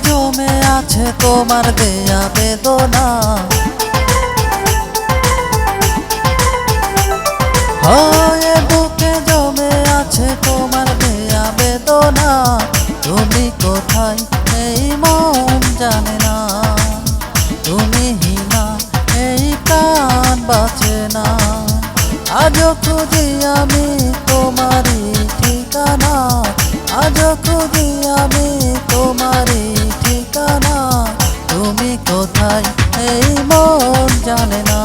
জমে আছে তোমার দেয়া বেদনা, এ বুকে জমে আছে তোমার দেয়া বেদনা। তুমি কোথায় এই মন জানে না, তুমি হিনা এই প্রাণ বাঁচে না। আজও খুঁজি আমি তোমারই ঠিকানা, আজও খুঁজি আমি তোমারই ঠিকানা। তুমি কোথায় এই মন জানে না,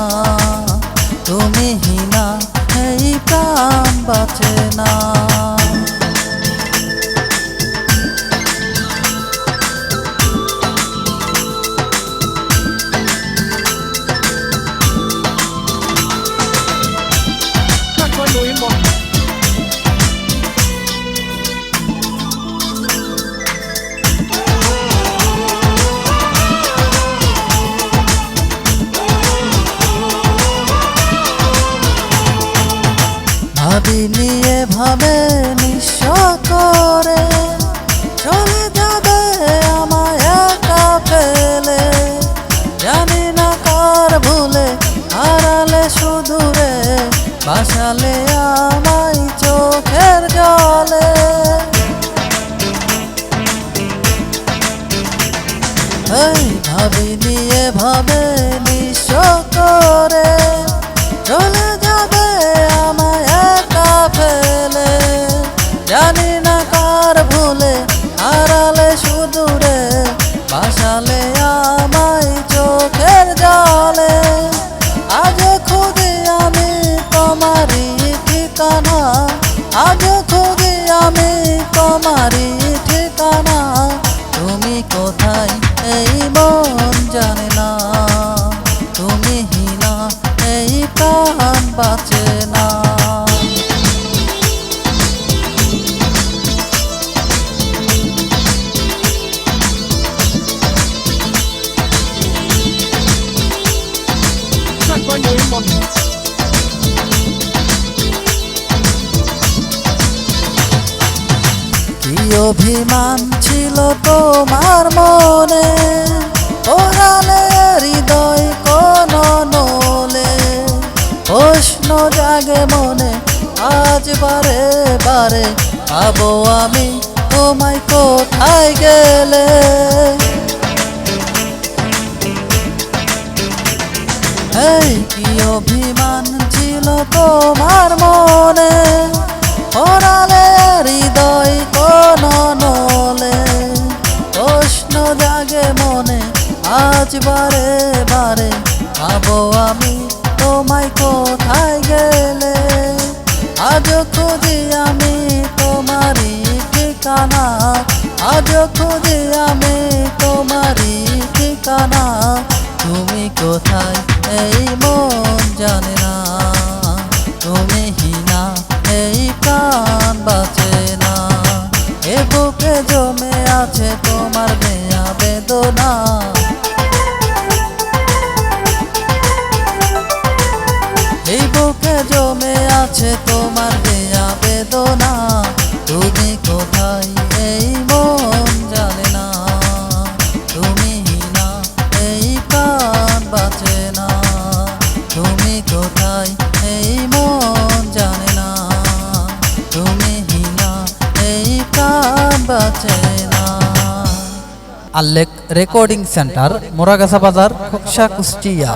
তুমি হিনা এই প্রাণ বাঁচে না। ভাবিনি এভাবে নিঃস্ব করে চলে যাবে আমায় একা ফেলে। জানি না কার ভুলে হারালে সুদূরে, বাসালে আমায় চোখের জলে। ভাবিনি এভাবে নিঃস্ব করে চলে যাবে আমায় একা ফেলে। জানি না কার ভুলে হারালে সুদূরে, বাসালে আমায় চোখের জলে। আজ খুঁজি আমি তোমারই ঠিকানা, আজ খুঁজি আমি তোমারই ঠিকানা। তুমি কোথায় এই মন জানে না, তুমি হিনা এই প্রাণ বাঁচে না। কি অভিমান ছিল তোমার মনে, ওরালে হৃদয় কোন নলে। প্রশ্ন জাগে মনে আজ বারে বারে, ভাবো আমি তোমায় কোথায় গেলে। কি অভিমান ছিল তোমার মনে, ওরালে হৃদয় কোন নলে। প্রশ্ন জাগে মনে আজ বারে বারে, ভাবো আমি তোমায় কোথায় গেলে। আজ খুঁজি আমি তোমারই ঠিকানা, আজ খুঁজি আমি তোমারই ঠিকানা। তুমি কোথায় এই মন জানে না, তুমি হিনা এই প্রাণ বাঁচে না। এ বুকে জমে আছে তোমার দেয়া বেদনা, এই বুকে জমে আছে তোমার দেয়া বেদনা। তুমি কোথায় এই মন জানে না, তুমি হিনা এই প্রাণ বাঁচে না। তুমি কোথায় এই মন জানে না, তুমি হিনা এই প্রাণ বাঁচে না। আল্লেক রেকর্ডিং সেন্টার, মোরাগাছা বাজার, খোকসা, কুষ্টিয়া।